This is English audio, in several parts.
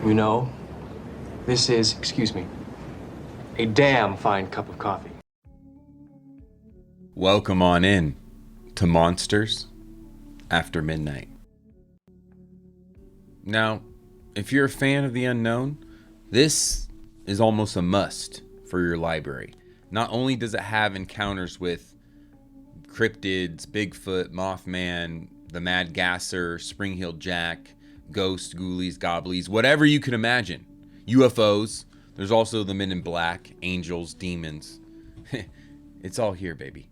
You know, this is, excuse me, a damn fine cup of coffee. Welcome on in to Monsters After Midnight. Now, if you're a fan of the unknown, this is almost a must for your library. Not only does it have encounters with cryptids, Bigfoot, Mothman, the Mad Gasser, Spring-Heeled Jack, ghosts, ghoulies, gobblies, whatever you can imagine. UFOs. There's also the Men in Black, angels, demons. It's all here, baby.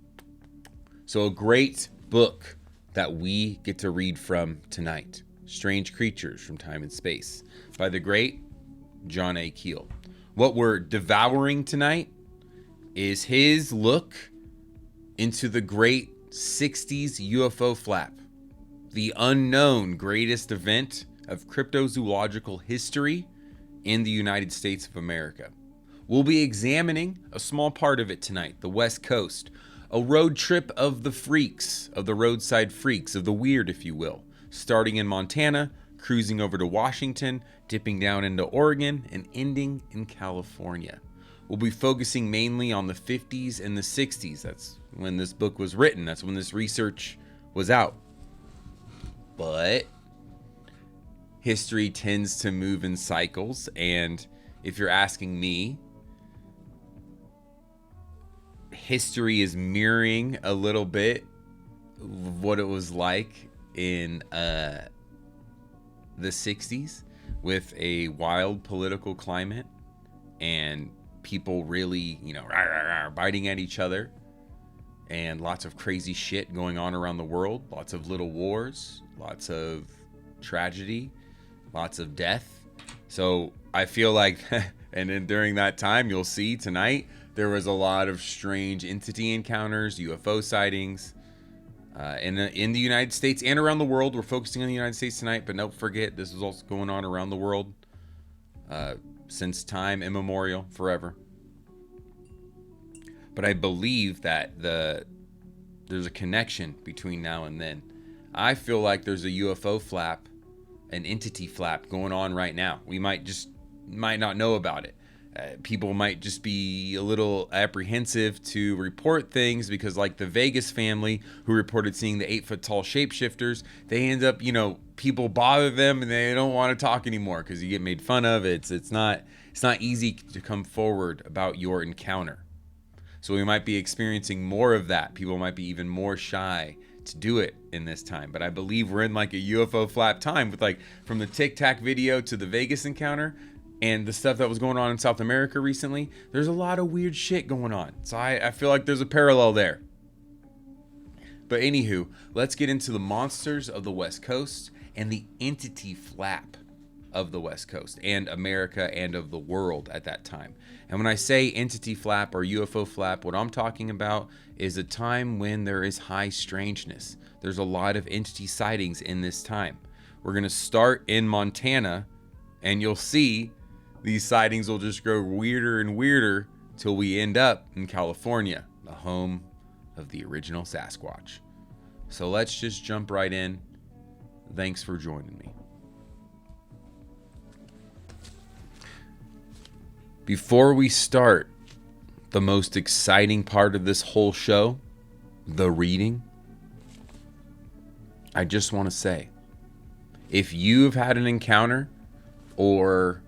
So a great book that we get to read from tonight. Strange Creatures from Time and Space by the great John A. Keel. What we're devouring tonight is his look into the great 60s UFO flap. The unknown greatest event of cryptozoological history in the United States of America. We'll be examining a small part of it tonight, the West Coast, a road trip of the freaks, of the roadside freaks, of the weird, if you will, starting in Montana, cruising over to Washington, dipping down into Oregon, and ending in California. We'll be focusing mainly on the 50s and the 60s. That's when this book was written. That's when this research was out. But history tends to move in cycles, and if you're asking me, history is mirroring a little bit of what it was like in the 60s with a wild political climate and people really, biting at each other and lots of crazy shit going on around the world, lots of little wars, lots of tragedy, lots of death. So I feel like, and then during that time, you'll see tonight, there was a lot of strange entity encounters, UFO sightings in the United States and around the world. We're focusing on the United States tonight, but don't forget, this is also going on around the world since time immemorial, forever. But I believe that there's a connection between now and then. I feel like there's a UFO flap, an entity flap going on right now. We might not know about it. People might just be a little apprehensive to report things because, like the Vegas family who reported seeing the 8-foot tall shapeshifters, they end up, people bother them and they don't want to talk anymore because you get made fun of. It's not easy to come forward about your encounter. So we might be experiencing more of that. People might be even more shy to do it in this time. But I believe we're in like a UFO flap time with, like, from the Tic Tac video to the Vegas encounter and the stuff that was going on in South America recently. There's a lot of weird shit going on. So I feel like there's a parallel there. But anywho, let's get into the monsters of the West Coast and the entity flap of the West Coast and America and of the world at that time. And when I say entity flap or UFO flap, what I'm talking about is a time when there is high strangeness. There's a lot of entity sightings in this time. We're going to start in Montana, and you'll see these sightings will just grow weirder and weirder till we end up in California, the home of the original Sasquatch. So let's just jump right in. Thanks for joining me. Before we start the most exciting part of this whole show, the reading, I just want to say, if you've had an encounter or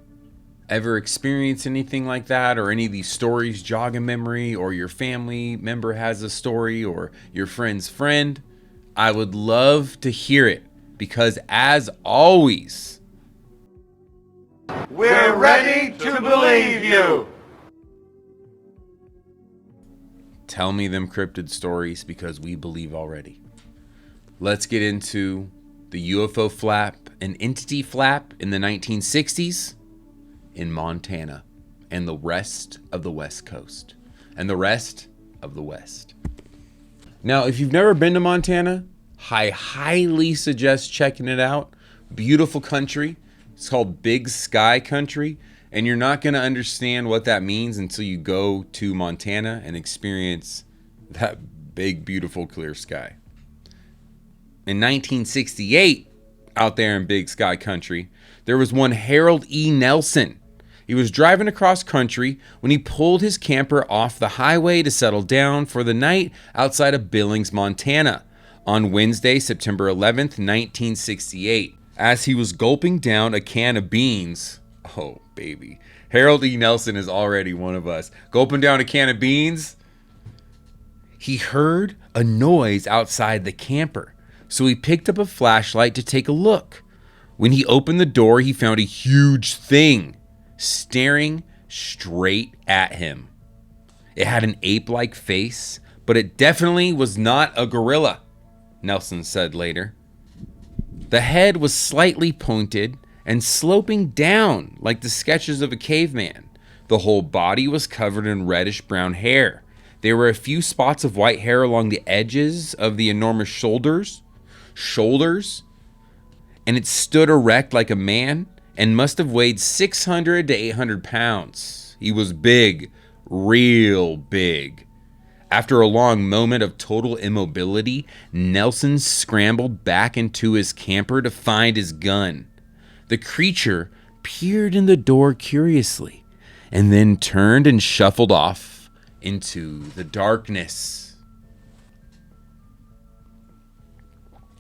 ever experienced anything like that, or any of these stories jog a memory, or your family member has a story, or your friend's friend, I would love to hear it, because as always, we're ready to believe you. Tell me them cryptid stories, because we believe already. Let's get into the UFO flap, an entity flap in the 1960s in Montana and the rest of the West Coast and the rest of the West. Now, if you've never been to Montana, I highly suggest checking it out. Beautiful country. It's called Big Sky Country, and you're not going to understand what that means until you go to Montana and experience that big, beautiful, clear sky. In 1968, out there in Big Sky Country, There was one Harold E. Nelson. He was driving across country when he pulled his camper off the highway to settle down for the night outside of Billings, Montana, on Wednesday, September 11th, 1968. As he was gulping down a can of beans, oh baby, Harold E. Nelson is already one of us. Gulping down a can of beans, he heard a noise outside the camper, so he picked up a flashlight to take a look. When he opened the door, he found a huge thing staring straight at him. It had an ape-like face, but it definitely was not a gorilla, Nelson said later. The head was slightly pointed and sloping down like the sketches of a caveman. The whole body was covered in reddish-brown hair. There were a few spots of white hair along the edges of the enormous shoulders, and it stood erect like a man and must have weighed 600 to 800 pounds. He was big, real big. After a long moment of total immobility, Nelson scrambled back into his camper to find his gun. The creature peered in the door curiously and then turned and shuffled off into the darkness.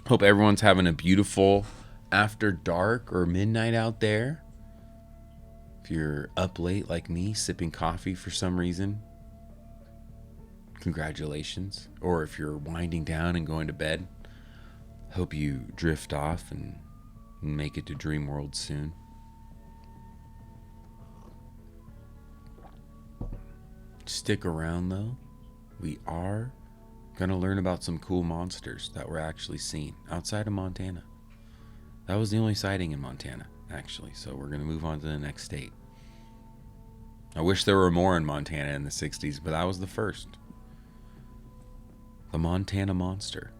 Hope everyone's having a beautiful after dark or midnight out there. If you're up late like me, sipping coffee for some reason, congratulations. Or if you're winding down and going to bed, hope you drift off and make it to dream world soon. Stick around though. We are gonna learn about some cool monsters that were actually seen outside of Montana. That was the only sighting in Montana, actually. So we're gonna move on to the next state. I wish there were more in Montana in the 60s, but that was the first. The Montana Monster.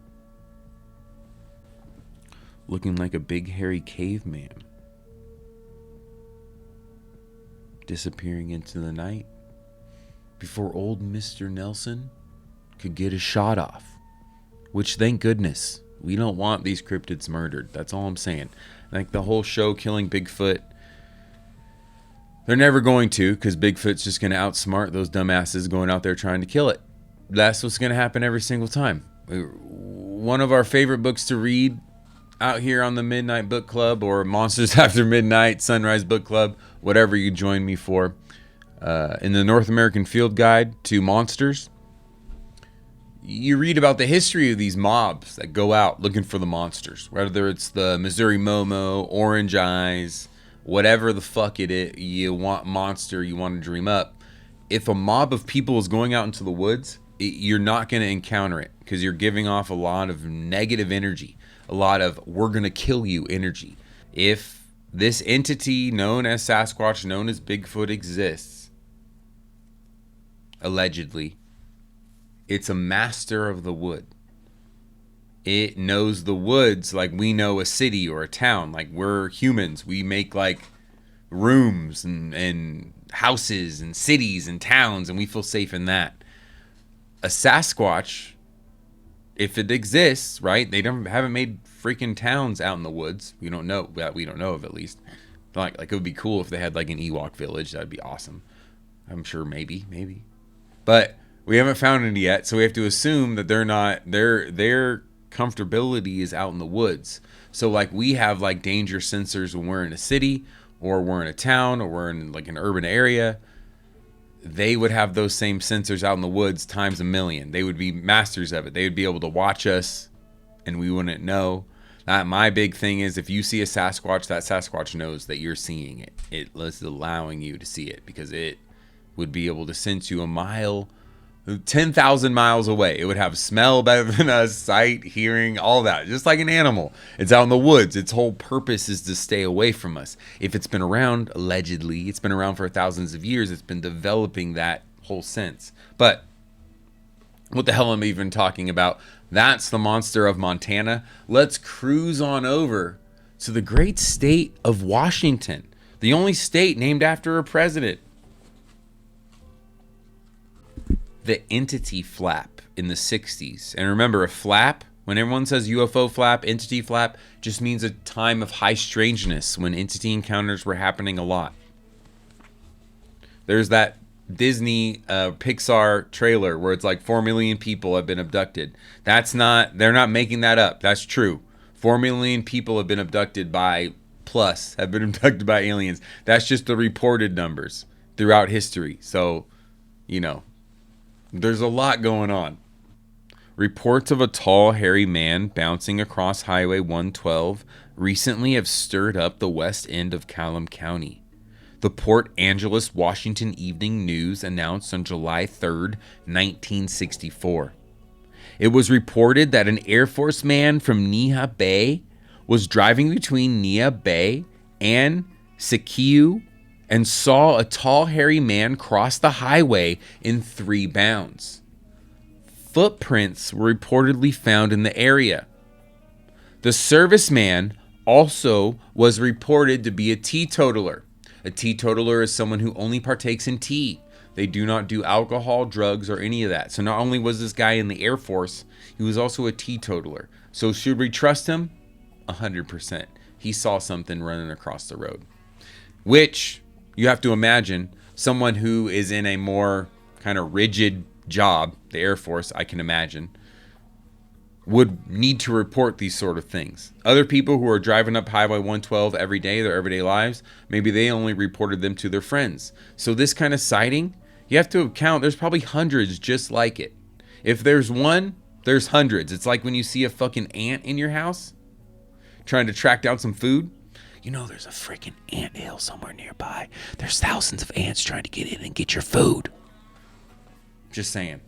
Looking like a big hairy caveman. Disappearing into the night before old Mr. Nelson could get a shot off. Which, thank goodness, we don't want these cryptids murdered. That's all I'm saying. Like the whole show Killing Bigfoot, they're never going to, because Bigfoot's just going to outsmart those dumbasses going out there trying to kill it. That's what's going to happen every single time. One of our favorite books to read out here on the Midnight Book Club, or Monsters After Midnight, Sunrise Book Club, whatever you join me for, in the North American Field Guide to Monsters, you read about the history of these mobs that go out looking for the monsters, whether it's the Missouri Momo, Orange Eyes, whatever the fuck it is, you want monster, you want to dream up. If a mob of people is going out into the woods, you're not going to encounter it because you're giving off a lot of negative energy, a lot of we're going to kill you energy. If this entity known as Sasquatch, known as Bigfoot exists, allegedly, it's a master of the wood. It knows the woods like we know a city or a town. Like we're humans. We make like rooms and houses and cities and towns, and we feel safe in that. A Sasquatch, if it exists, right? They haven't made freaking towns out in the woods. We don't know that. We don't know of, at least. Like it would be cool if they had like an Ewok village. That'd be awesome. I'm sure maybe. But we haven't found it yet, so we have to assume that they're not. Their comfortability is out in the woods. So like we have like danger sensors when we're in a city, or we're in a town, or we're in like an urban area. They would have those same sensors out in the woods times a million. They would be masters of it. They would be able to watch us, and we wouldn't know. My big thing is if you see a Sasquatch, that Sasquatch knows that you're seeing it. It is allowing you to see it because it would be able to sense you a mile, 10,000 miles away. It would have smell better than us, sight, hearing, all that. Just like an animal. It's out in the woods. Its whole purpose is to stay away from us. If it's been around, allegedly, it's been around for thousands of years. It's been developing that whole sense. But what the hell am I even talking about? That's the monster of Montana. Let's cruise on over to the great state of Washington. The only state named after a president. The entity flap in the 60s. And remember, a flap When everyone says UFO flap, entity flap, just means a time of high strangeness when entity encounters were happening a lot. There's that Disney Pixar trailer where it's like 4 million people have been abducted. They're not making that up. That's true. 4 million people have been abducted by aliens. That's just the reported numbers throughout history. So, there's a lot going on. Reports of a tall, hairy man bouncing across Highway 112 recently have stirred up the west end of Calhoun County. The Port Angeles, Washington Evening News announced on July 3rd, 1964. It was reported that an Air Force man from Neha Bay was driving between Neha Bay and Sikiu and saw a tall, hairy man cross the highway in 3 bounds. Footprints were reportedly found in the area. The serviceman also was reported to be a teetotaler. A teetotaler is someone who only partakes in tea. They do not do alcohol, drugs, or any of that. So not only was this guy in the Air Force, he was also a teetotaler. So should we trust him? 100%. He saw something running across the road. Which, you have to imagine, someone who is in a more kind of rigid job, the Air Force, I can imagine, would need to report these sort of things. Other people who are driving up Highway 112 every day, their everyday lives, maybe they only reported them to their friends. So this kind of sighting, you have to account, there's probably hundreds just like it. If there's one, there's hundreds. It's like when you see a fucking ant in your house trying to track down some food. There's a freaking ant hill somewhere nearby. There's thousands of ants trying to get in and get your food. Just saying.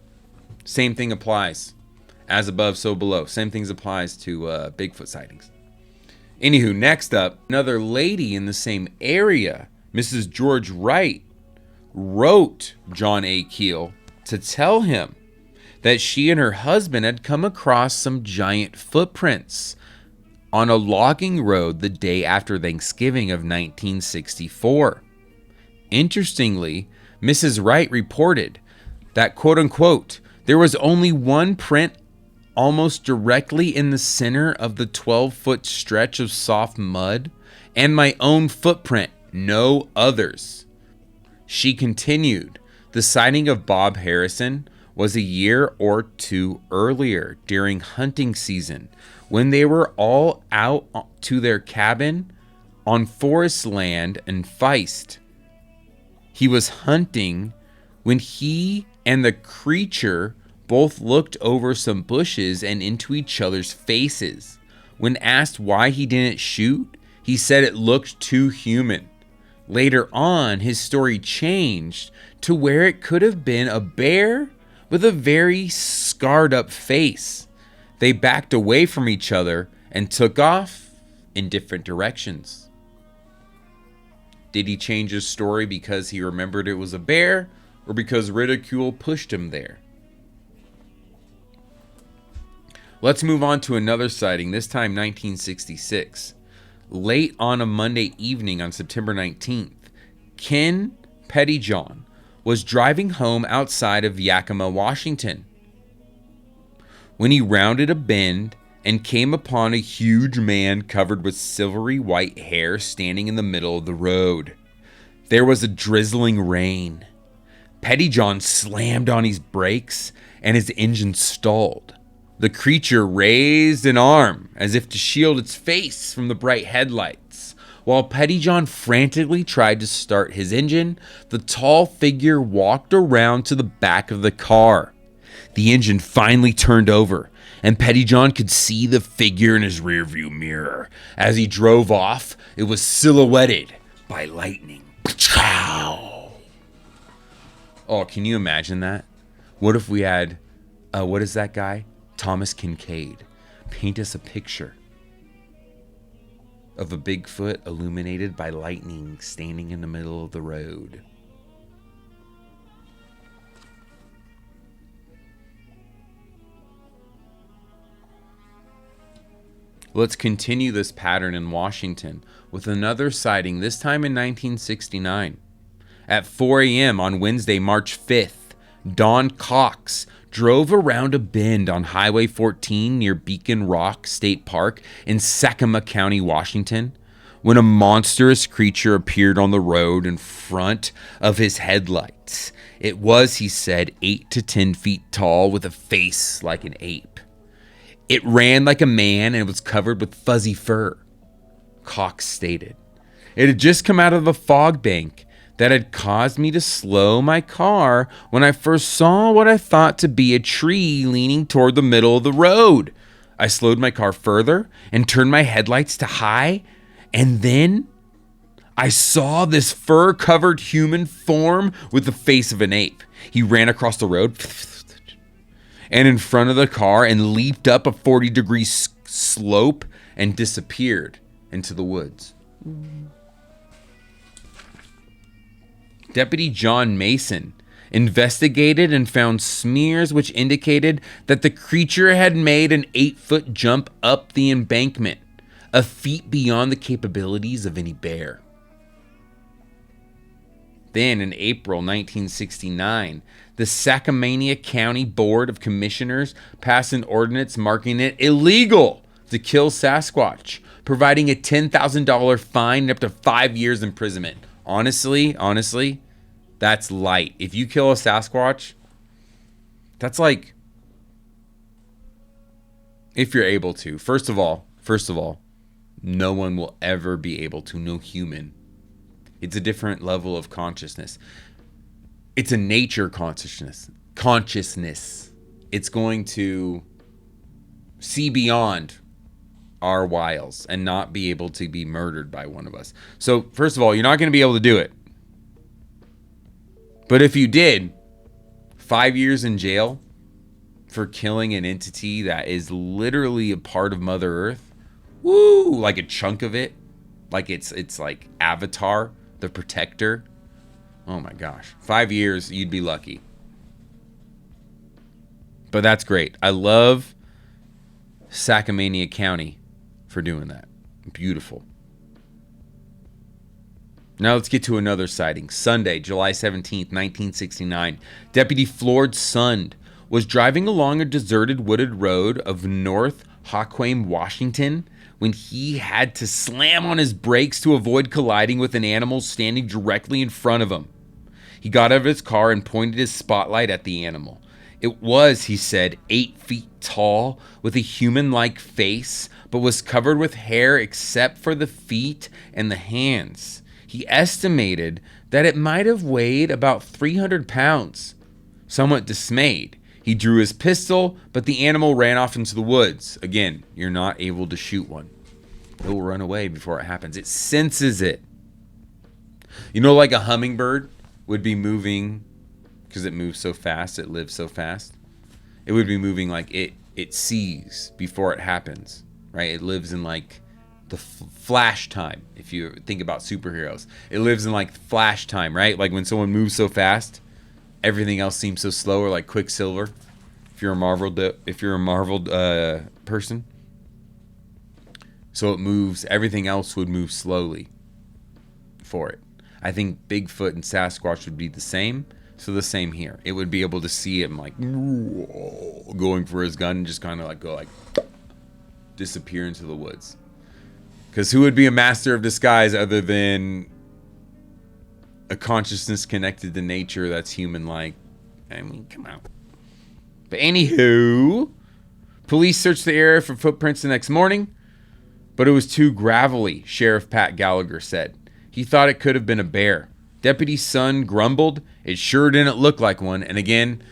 Same thing applies. As above, so below. Same things applies to Bigfoot sightings. Anywho, next up, another lady in the same area, Mrs. George Wright, wrote John A. Keel to tell him that she and her husband had come across some giant footprints on a logging road the day after Thanksgiving of 1964. Interestingly, Mrs. Wright reported that, quote unquote, there was only one print almost directly in the center of the 12-foot stretch of soft mud, and my own footprint, no others. She continued, the sighting of Bob Harrison was a year or 2 earlier during hunting season when they were all out to their cabin on forest land in Feist. He was hunting when he and the creature both looked over some bushes and into each other's faces. When asked why he didn't shoot, he said it looked too human. Later on, his story changed to where it could have been a bear with a very scarred up face. They backed away from each other and took off in different directions. Did he change his story because he remembered it was a bear, or because ridicule pushed him there? Let's move on to another sighting, this time 1966. Late on a Monday evening on September 19th, Ken Pettyjohn was driving home outside of Yakima, Washington, when he rounded a bend and came upon a huge man covered with silvery white hair standing in the middle of the road. There was a drizzling rain. Pettyjohn slammed on his brakes and his engine stalled. The creature raised an arm as if to shield its face from the bright headlights. While Pettyjohn frantically tried to start his engine, the tall figure walked around to the back of the car. The engine finally turned over, and Pettyjohn could see the figure in his rearview mirror. As he drove off, it was silhouetted by lightning. Oh, can you imagine that? What if we had, what is that guy? Thomas Kincaid. Paint us a picture of a Bigfoot illuminated by lightning standing in the middle of the road. Let's continue this pattern in Washington with another sighting, this time in 1969. At 4 a.m. on Wednesday, March 5th, Don Cox drove around a bend on Highway 14 near Beacon Rock State Park in Sakima County, Washington, when a monstrous creature appeared on the road in front of his headlights. It was, he said, 8 to 10 feet tall with a face like an ape. It ran like a man and was covered with fuzzy fur, Cox stated. It had just come out of a fog bank that had caused me to slow my car when I first saw what I thought to be a tree leaning toward the middle of the road. I slowed my car further and turned my headlights to high, and then I saw this fur-covered human form with the face of an ape. He ran across the road and in front of the car and leaped up a 40-degree slope and disappeared into the woods. Deputy John Mason investigated and found smears which indicated that the creature had made an 8-foot jump up the embankment, a feat beyond the capabilities of any bear. Then in April 1969, the Sacramento County Board of Commissioners passed an ordinance marking it illegal to kill Sasquatch, providing a $10,000 fine and up to 5 years imprisonment. Honestly, that's light. If you kill a Sasquatch, that's like, if you're able to. First of all, no one will ever be able to, no human. It's a different level of consciousness. It's a nature consciousness. It's going to see beyond our wiles and not be able to be murdered by one of us. So, first of all, you're not going to be able to do it. But if you did, 5 years in jail for killing an entity that is literally a part of Mother Earth, woo, like a chunk of it, like it's like Avatar, the Protector. Oh my gosh, 5 years, you'd be lucky. But that's great. I love Sacramento County for doing that. Beautiful. Now let's get to another sighting. Sunday, July 17th, 1969. Deputy Floyd Sund was driving along a deserted wooded road of North Hockwame, Washington, when he had to slam on his brakes to avoid colliding with an animal standing directly in front of him. He got out of his car and pointed his spotlight at the animal. It was, he said, 8 feet tall with a human-like face, but was covered with hair except for the feet and the hands. He estimated that it might have weighed about 300 pounds. Somewhat dismayed, he drew his pistol, but the animal ran off into the woods. Again, you're not able to shoot one. It will run away before it happens. It senses it. You know, like a hummingbird would be moving, because it moves so fast, it lives so fast. It would be moving like it sees before it happens, right? It lives in like the flash time. If you think about superheroes, it lives in like flash time, right? Like when someone moves so fast, everything else seems so slow, or like Quicksilver. If you're a Marvel person, so it moves. Everything else would move slowly for it. I think Bigfoot and Sasquatch would be the same. So the same here. It would be able to see him like going for his gun and just kind of like go like disappear into the woods. Because who would be a master of disguise other than a consciousness connected to nature that's human-like? I mean, come on. But anywho, police searched the area for footprints the next morning, but it was too gravelly, Sheriff Pat Gallagher said. He thought it could have been a bear. Deputy Sund grumbled, it sure didn't look like one. And again,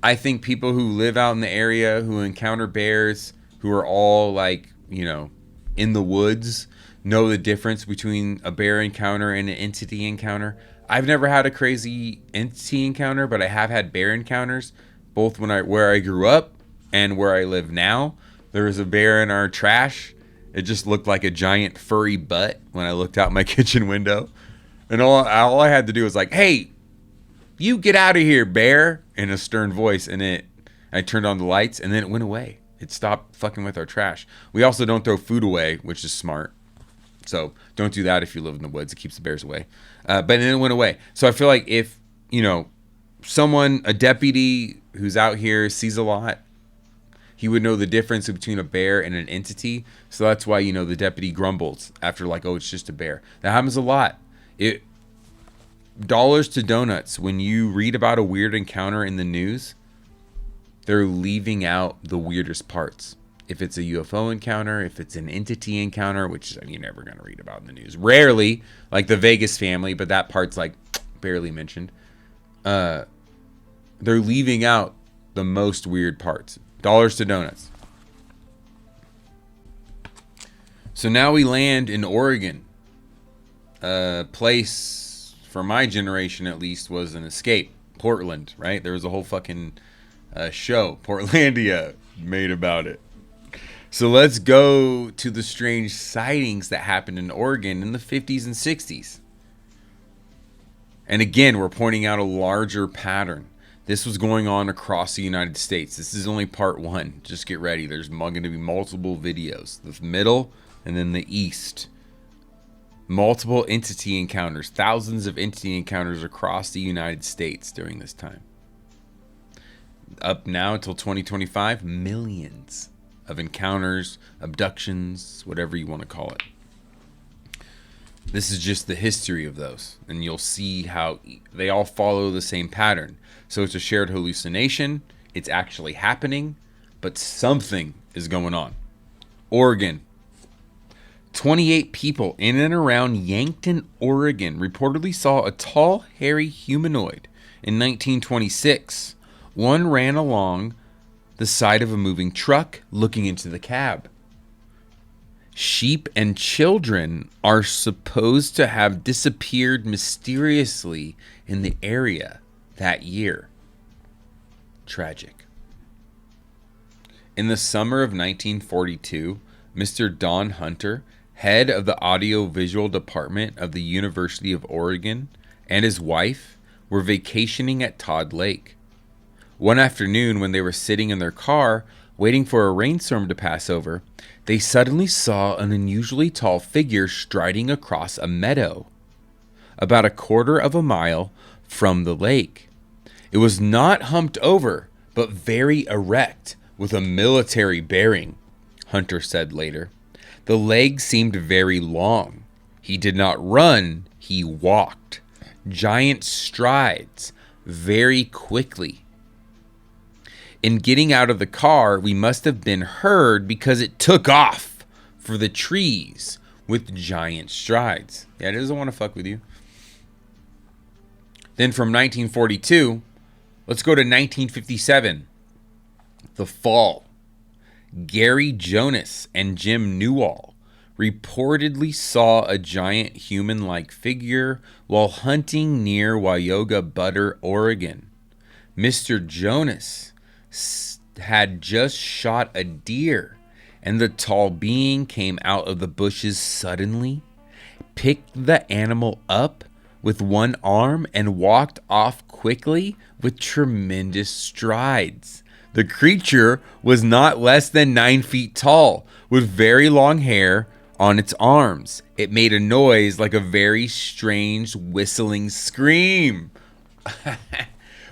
I think people who live out in the area, who encounter bears, who are all like, you know, in the woods, know the difference between a bear encounter and an entity encounter. I've never had a crazy entity encounter, but I have had bear encounters, both where I grew up and where I live now. There was a bear in our trash. It just looked like a giant furry butt when I looked out my kitchen window. And all I had to do was like, hey, you get out of here, bear, in a stern voice. And I turned on the lights, and then it went away. It stopped fucking with our trash. We also don't throw food away, which is smart. So don't do that if you live in the woods. It keeps the bears away. But then it went away. So I feel like if, you know, a deputy who's out here sees a lot, he would know the difference between a bear and an entity. So that's why, the deputy grumbles after like, oh, it's just a bear. That happens a lot. Dollars to donuts. When you read about a weird encounter in the news, they're leaving out the weirdest parts. If it's a UFO encounter, if it's an entity encounter, which you're never going to read about in the news. Rarely, like the Vegas family, but that part's like barely mentioned. They're leaving out the most weird parts. Dollars to donuts. So now we land in Oregon. A place, for my generation at least, was an escape. Portland, right? There was a whole fucking show, Portlandia, made about it. So let's go to the strange sightings that happened in Oregon in the 50s and 60s. And again, we're pointing out a larger pattern. This was going on across the United States. This is only part one. Just get ready. There's going to be multiple videos. The middle and then the east. Multiple entity encounters. Thousands of entity encounters across the United States during this time. Up now until 2025, millions of encounters, abductions, whatever you want to call it. This is just the history of those. And you'll see how they all follow the same pattern. So it's a shared hallucination. It's actually happening, but something is going on. Oregon. 28 people in and around Yankton, Oregon reportedly saw a tall, hairy humanoid in 1926. One ran along the side of a moving truck looking into the cab. Sheep and children are supposed to have disappeared mysteriously in the area that year. Tragic. In the summer of 1942, Mr. Don Hunter, head of the audiovisual department of the University of Oregon, and his wife were vacationing at Todd Lake. One afternoon, when they were sitting in their car waiting for a rainstorm to pass over, they suddenly saw an unusually tall figure striding across a meadow, about a quarter of a mile from the lake. It was not humped over, but very erect, with a military bearing, Hunter said later. The legs seemed very long. He did not run, he walked. Giant strides, very quickly. In getting out of the car, we must have been heard because it took off for the trees with giant strides. Yeah, it doesn't want to fuck with you. Then from 1942, let's go to 1957. The Fall. Gary Jonas and Jim Newall reportedly saw a giant human-like figure while hunting near Wyoga Butter, Oregon. Mr. Jonas had just shot a deer, and the tall being came out of the bushes suddenly, picked the animal up with one arm, and walked off quickly with tremendous strides. The creature was not less than 9 feet tall, with very long hair on its arms. It made a noise like a very strange whistling scream.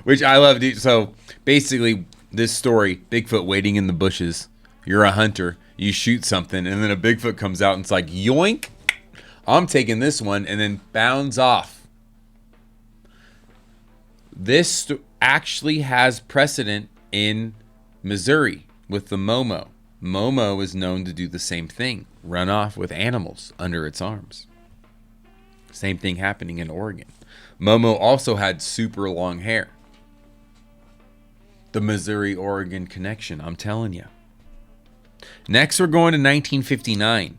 Which I love. So basically, this story, Bigfoot waiting in the bushes. You're a hunter. You shoot something, and then a Bigfoot comes out and it's like, yoink, I'm taking this one, and then bounds off. This actually has precedent in Missouri with the Momo. Momo is known to do the same thing, run off with animals under its arms. Same thing happening in Oregon. Momo also had super long hair. The Missouri-Oregon connection, I'm telling you. Next, we're going to 1959.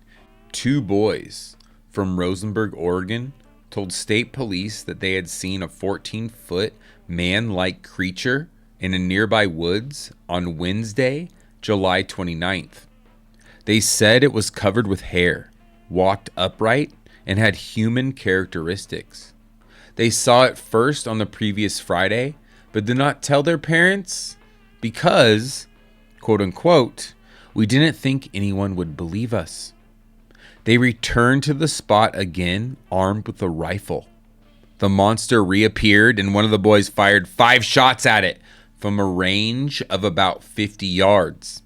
2 boys from Rosenberg, Oregon, told state police that they had seen a 14-foot man-like creature in a nearby woods on Wednesday, July 29th. They said it was covered with hair, walked upright, and had human characteristics. They saw it first on the previous Friday, but did not tell their parents because, quote unquote, we didn't think anyone would believe us. They returned to the spot again, armed with a rifle. the monster reappeared and one of the boys fired 5 shots at it from a range of about 50 yards.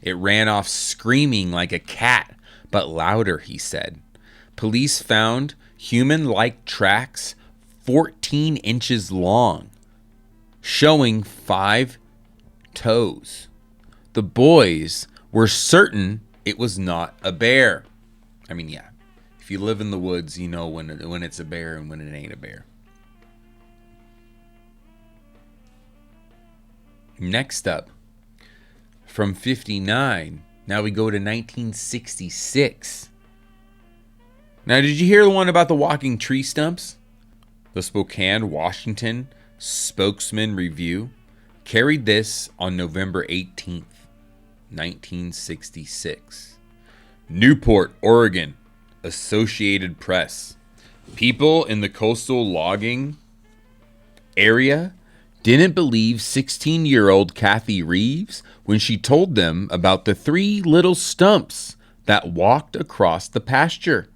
It ran off screaming like a cat, but louder, he said. Police found human-like tracks 14 inches long, showing 5 toes. The boys were certain it was not a bear. I mean, yeah, if you live in the woods, you know when it's a bear and when it ain't a bear. Next up, from 59, now we go to 1966. Now, did you hear the one about the walking tree stumps? The Spokane, Washington Spokesman Review carried this on November 18th, 1966. Newport, Oregon, Associated Press. People in the coastal logging area didn't believe 16-year-old Kathy Reeves when she told them about the 3 little stumps that walked across the pasture.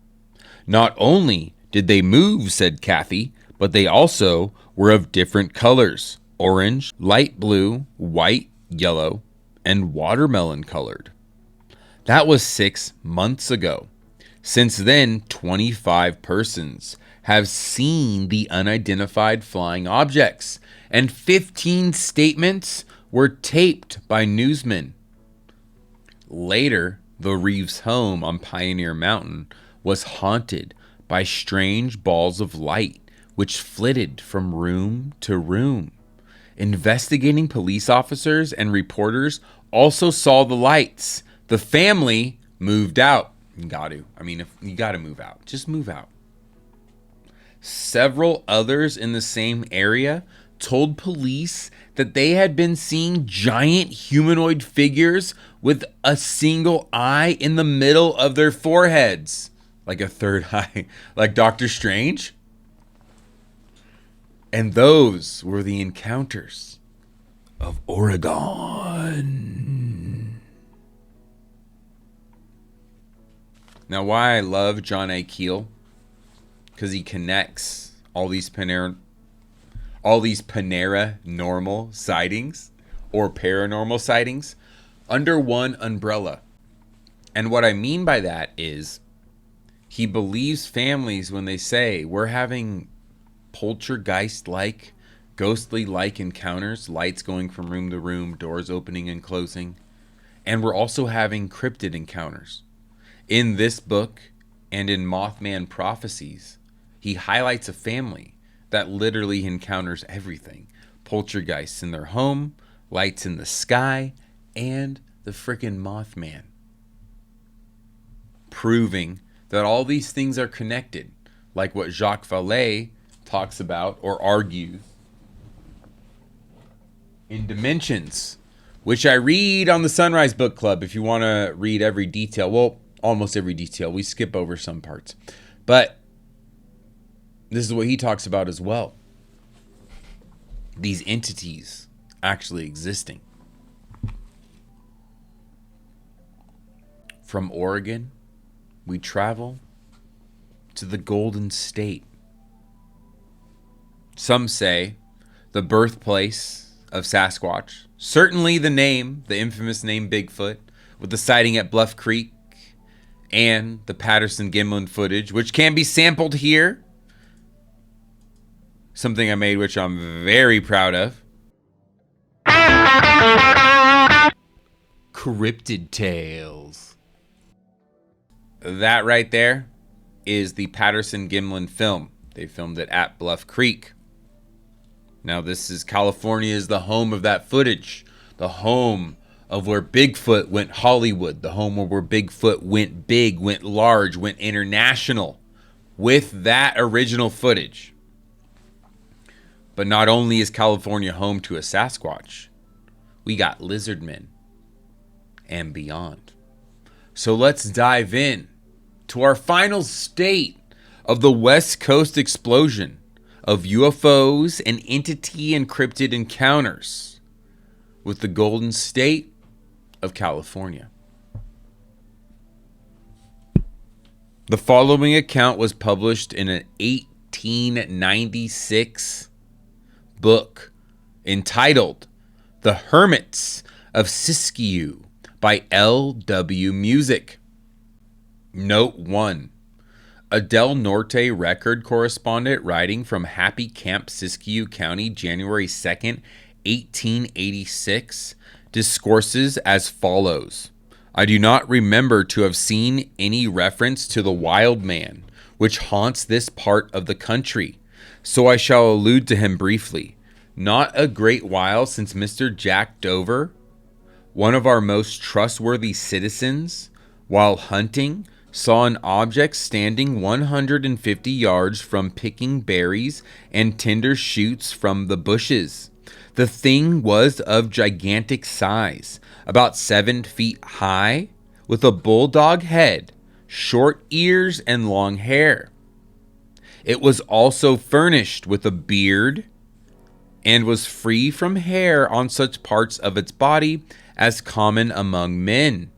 Not only did they move, said Kathy, but they also were of different colors: orange, light blue, white, yellow, and watermelon colored. That was 6 months ago. Since then, 25 persons have seen the unidentified flying objects, and 15 statements were taped by newsmen. Later, the Reeves home on Pioneer Mountain was haunted by strange balls of light which flitted from room to room. Investigating police officers and reporters also saw the lights. The family moved out. You got to. I mean, if you got to move out, just move out. Several others in the same area told police that they had been seeing giant humanoid figures with a single eye in the middle of their foreheads. Like a third eye, like Doctor Strange. And those were the encounters of Oregon. Now, why I love John A. Keel, because he connects all these Panera normal sightings or paranormal sightings under one umbrella. And what I mean by that is he believes families when they say we're having poltergeist-like, ghostly-like encounters, lights going from room to room, doors opening and closing, and we're also having cryptid encounters. In this book and in Mothman Prophecies, he highlights a family that literally encounters everything. Poltergeists in their home, lights in the sky, and the frickin' Mothman. Proving that all these things are connected, like what Jacques Vallée talks about or argues in Dimensions, which I read on the Sunrise Book Club if you want to read every detail. Well, almost every detail. We skip over some parts. But this is what he talks about as well. These entities actually existing. From Oregon, we travel to the Golden State. Some say the birthplace of Sasquatch. Certainly the infamous name Bigfoot, with the sighting at Bluff Creek and the Patterson-Gimlin footage, which can be sampled here. Something I made, which I'm very proud of. Cryptid Tales. That right there is the Patterson-Gimlin film. They filmed it at Bluff Creek. Now, California is the home of that footage. The home of where Bigfoot went Hollywood. The home where Bigfoot went big, went large, went international with that original footage. But not only is California home to a Sasquatch, we got lizard men and beyond. So let's dive in to our final state of the West Coast explosion of UFOs and entity and cryptid encounters with the Golden State of California. The following account was published in an 1996 book entitled The Hermits of Siskiyou by L.W. Music. Note 1. A Del Norte record correspondent writing from Happy Camp, Siskiyou County, January 2nd, 1886, discourses as follows. I do not remember to have seen any reference to the wild man, which haunts this part of the country, so I shall allude to him briefly. Not a great while since Mr. Jack Dover, one of our most trustworthy citizens, while hunting, saw an object standing 150 yards from picking berries and tender shoots from the bushes. The thing was of gigantic size, about 7 feet high, with a bulldog head, short ears, and long hair. It was also furnished with a beard and was free from hair on such parts of its body as common among men.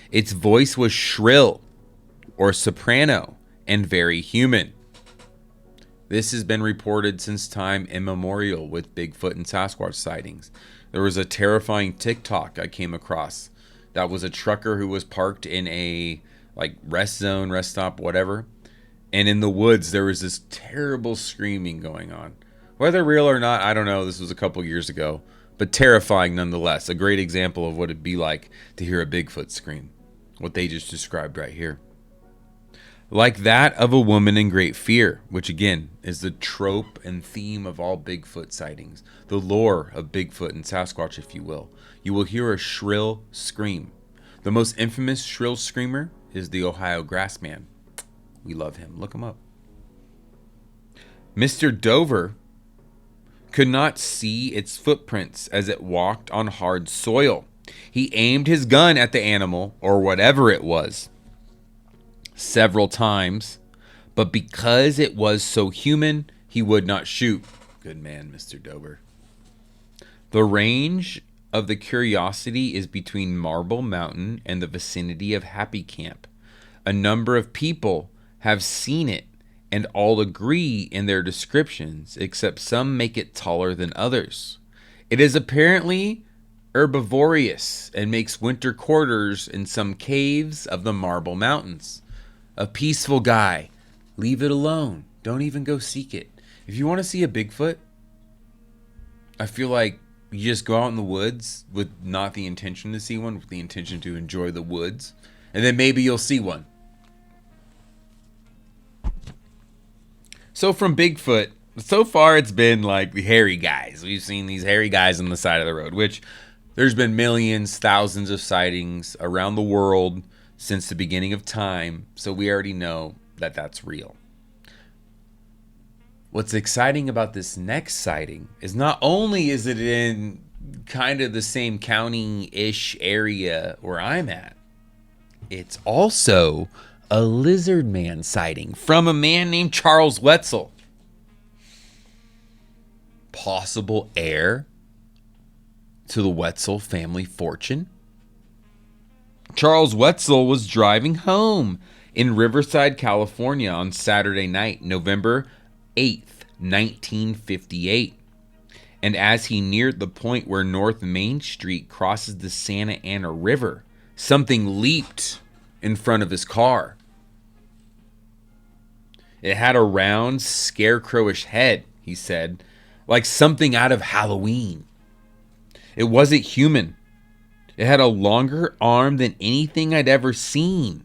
Its voice was shrill or soprano and very human. This has been reported since time immemorial with Bigfoot and Sasquatch sightings. There was a terrifying TikTok I came across that was a trucker who was parked in a rest zone, rest stop, whatever. And in the woods, there was this terrible screaming going on. Whether real or not, I don't know. This was a couple years ago, but terrifying nonetheless. A great example of what it'd be like to hear a Bigfoot scream. What they just described right here. Like that of a woman in great fear, which again is the trope and theme of all Bigfoot sightings. The lore of Bigfoot and Sasquatch, if you will. You will hear a shrill scream. The most infamous shrill screamer is the Ohio Grassman. We love him. Look him up. Mr. Dover could not see its footprints as it walked on hard soil. He aimed his gun at the animal, or whatever it was, several times, but because it was so human, he would not shoot. Good man, Mr. Dover. The range of the curiosity is between Marble Mountain and the vicinity of Happy Camp. A number of people have seen it, and all agree in their descriptions, except some make it taller than others. It is apparently herbivorous and makes winter quarters in some caves of the Marble Mountains. A peaceful guy. Leave it alone. Don't even go seek it. If you want to see a Bigfoot, I feel like you just go out in the woods with not the intention to see one, with the intention to enjoy the woods, and then maybe you'll see one. So from Bigfoot, so far it's been like the hairy guys. We've seen these hairy guys on the side of the road, which there's been millions, thousands of sightings around the world since the beginning of time, so we already know that that's real. What's exciting about this next sighting is not only is it in kind of the same county-ish area where I'm at, it's also a lizard man sighting from a man named Charles Wetzel. Possible heir to the Wetzel family fortune. Charles Wetzel was driving home in Riverside, California on Saturday night, November 8th, 1958. And as he neared the point where North Main Street crosses the Santa Ana River, something leaped in front of his car. It had a round, scarecrowish head, he said, like something out of Halloween. It wasn't human. It had a longer arm than anything I'd ever seen.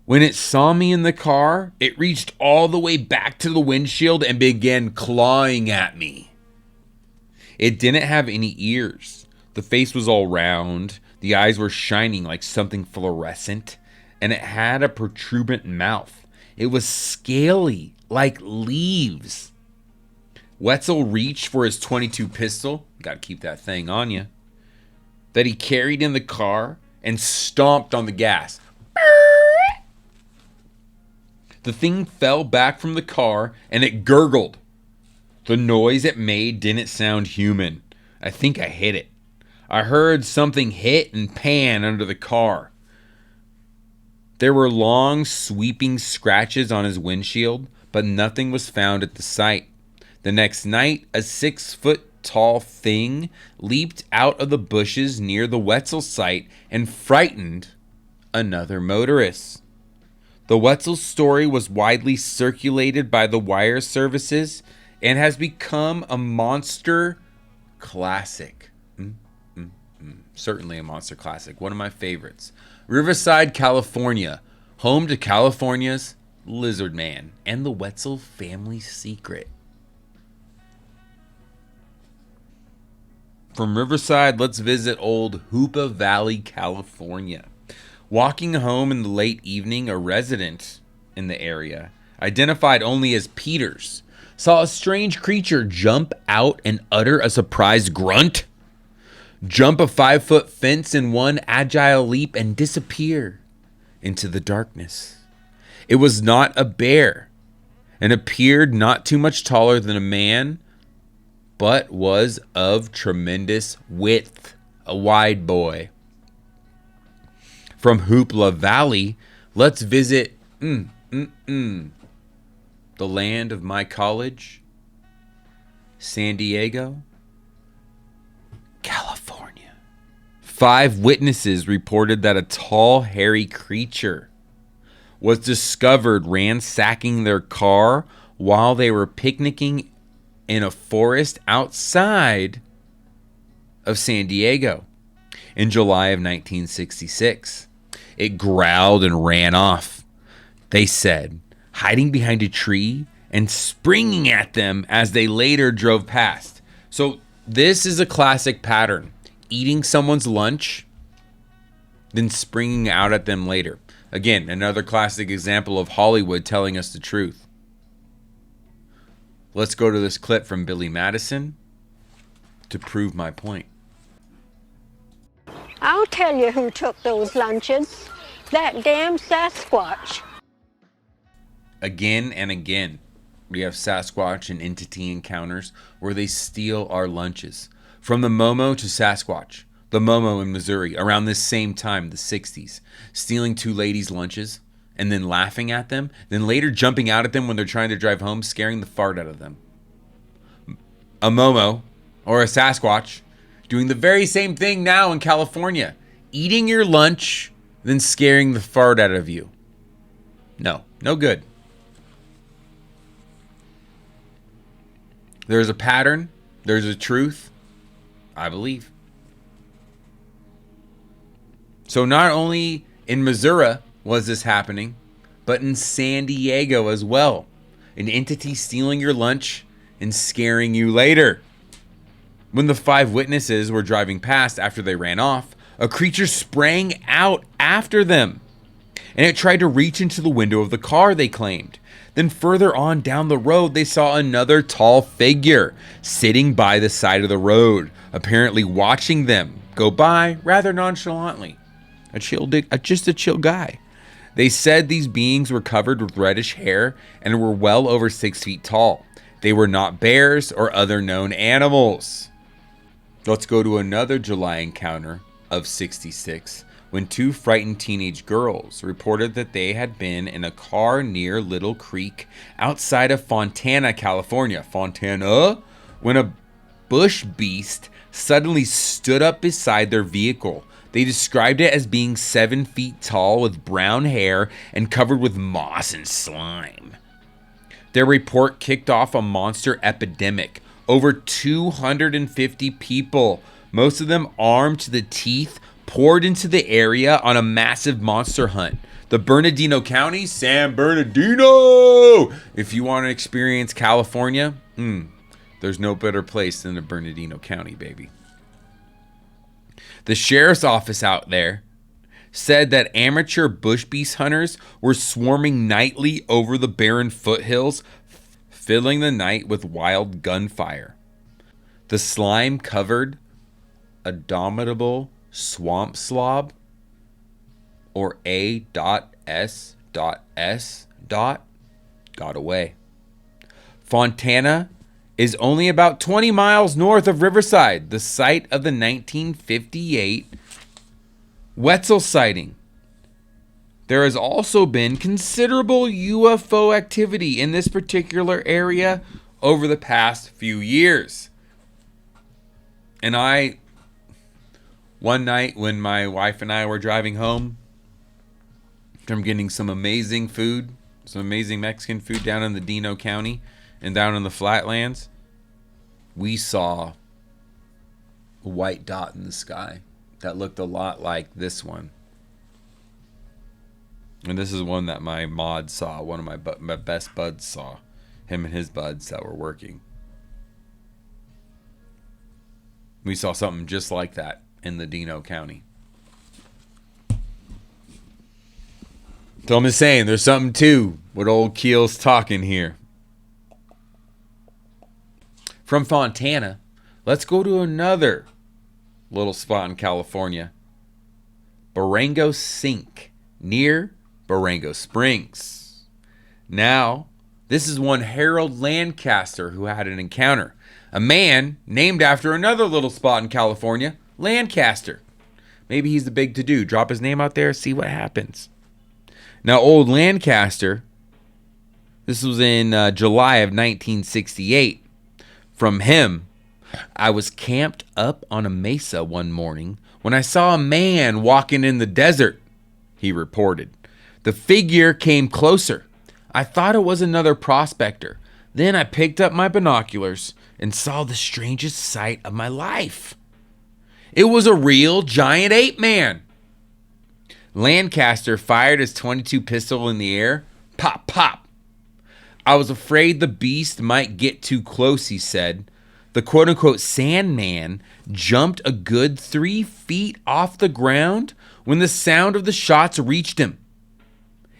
When it saw me in the car, it reached all the way back to the windshield and began clawing at me. It didn't have any ears. The face was all round. The eyes were shining like something fluorescent. And it had a protuberant mouth. It was scaly like leaves. Wetzel reached for his .22 pistol. Got to keep that thing on you. That he carried in the car and stomped on the gas. The thing fell back from the car and it gurgled. The noise it made didn't sound human. I think I hit it. I heard something hit and pan under the car. There were long, sweeping scratches on his windshield, but nothing was found at the site. The next night, a 6-foot-tall thing leaped out of the bushes near the Wetzel site and frightened another motorist. The Wetzel story was widely circulated by the wire services and has become a monster classic. Certainly a monster classic. One of my favorites. Riverside, California, home to California's Lizard Man and the Wetzel family secret. From Riverside, let's visit old Hoopa Valley, California. Walking home in the late evening, a resident in the area, identified only as Peters, saw a strange creature jump out and utter a surprised grunt, jump a 5-foot fence in one agile leap, and disappear into the darkness. It was not a bear and appeared not too much taller than a man, but was of tremendous width, a wide boy. From Hoopla Valley, let's visit the land of my college, San Diego, California. 5 witnesses reported that a tall, hairy creature was discovered ransacking their car while they were picnicking in a forest outside of San Diego in July of 1966. It growled and ran off, they said, hiding behind a tree and springing at them as they later drove past. So this is a classic pattern. Eating someone's lunch, then springing out at them later. Again, another classic example of Hollywood telling us the truth. Let's go to this clip from Billy Madison to prove my point. I'll tell you who took those lunches. That damn Sasquatch. Again and again, we have Sasquatch and entity encounters where they steal our lunches. From the Momo to Sasquatch. The Momo in Missouri, around this same time, the 60s. Stealing 2 ladies' lunches and then laughing at them. Then later jumping out at them when they're trying to drive home, scaring the fart out of them. A Momo, or a Sasquatch, doing the very same thing now in California. Eating your lunch, then scaring the fart out of you. No good. There's a pattern. There's a truth. I believe. So not only in Missouri was this happening, but in San Diego as well. An entity stealing your lunch and scaring you later. When the 5 witnesses were driving past after they ran off, a creature sprang out after them, and it tried to reach into the window of the car, they claimed. Then further on down the road, they saw another tall figure sitting by the side of the road, apparently watching them go by rather nonchalantly. Just a chill guy. They said these beings were covered with reddish hair and were well over 6 feet tall. They were not bears or other known animals. Let's go to another July encounter of 66, when 2 frightened teenage girls reported that they had been in a car near Little Creek outside of Fontana, California. When a bush beast suddenly stood up beside their vehicle. They described it as being 7 feet tall with brown hair and covered with moss and slime. Their report kicked off a monster epidemic. Over 250 people, most of them armed to the teeth, poured into the area on a massive monster hunt. The Bernardino County, San Bernardino! If you want to experience California, there's no better place than the Bernardino County, baby. The sheriff's office out there said that amateur bush beast hunters were swarming nightly over the barren foothills, filling the night with wild gunfire. The slime covered a domitable swamp slob, or A.S.S. got away. Fontana is only about 20 miles north of Riverside, the site of the 1958 Wetzel sighting. there has also been considerable UFO activity in this particular area over the past few years. And one night when my wife and I were driving home from getting some amazing food, some amazing Mexican food down in the Dino County and down in the flatlands, we saw a white dot in the sky that looked a lot like this one. And this is one that my mod saw, one of my best buds saw, him and his buds that were working. We saw something just like that in the Dino County. So I'm just saying, there's something to what old Keel's talking here. From Fontana, let's go to another little spot in California. Barango Sink, near Barango Springs. Now, this is one Harold Lancaster who had an encounter. A man named after another little spot in California, Lancaster. Maybe he's the big to-do. Drop his name out there, see what happens. Now, old Lancaster, this was in July of 1968. From him, I was camped up on a mesa one morning when I saw a man walking in the desert, he reported. The figure came closer. I thought it was another prospector. Then I picked up my binoculars and saw the strangest sight of my life. It was a real giant ape man. Lancaster fired his .22 pistol in the air. Pop, pop. I was afraid the beast might get too close, he said. The quote-unquote Sandman jumped a good 3 feet off the ground when the sound of the shots reached him.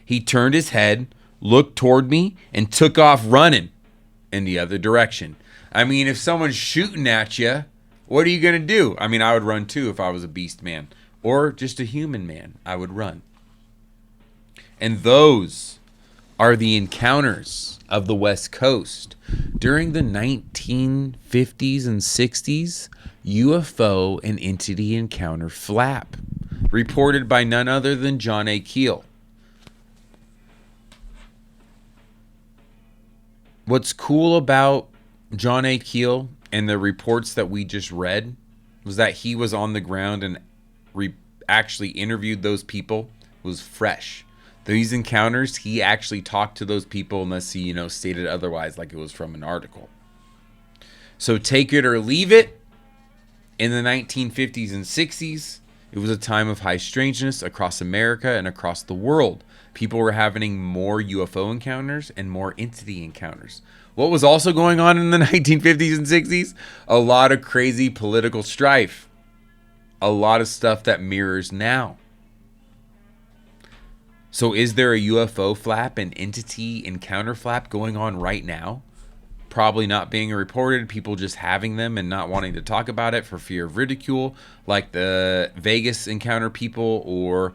He turned his head, looked toward me, and took off running in the other direction. I mean, if someone's shooting at you, what are you going to do? I mean, I would run too if I was a beast man. Or just a human man, I would run. And those are the encounters of the West Coast. During the 1950s and 60s, UFO and entity encounter flap, reported by none other than John A. Keel. What's cool about John A. Keel and the reports that we just read was that he was on the ground and actually interviewed those people. Was fresh. These encounters, he actually talked to those people unless he, stated otherwise, like it was from an article. So take it or leave it. In the 1950s and 60s, it was a time of high strangeness across America and across the world. People were having more UFO encounters and more entity encounters. What was also going on in the 1950s and 60s? A lot of crazy political strife. A lot of stuff that mirrors now. So is there a UFO flap, an entity encounter flap going on right now? Probably not being reported, people just having them and not wanting to talk about it for fear of ridicule, like the Vegas encounter people, or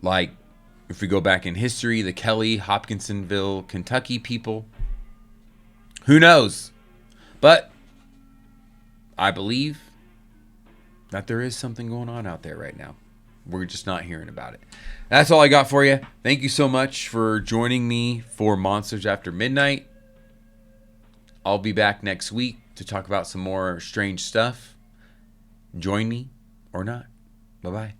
like, if we go back in history, the Kelly, Hopkinsonville, Kentucky people. Who knows? But I believe that there is something going on out there right now. We're just not hearing about it. That's all I got for you. Thank you so much for joining me for Monsters After Midnight. I'll be back next week to talk about some more strange stuff. Join me or not. Bye-bye.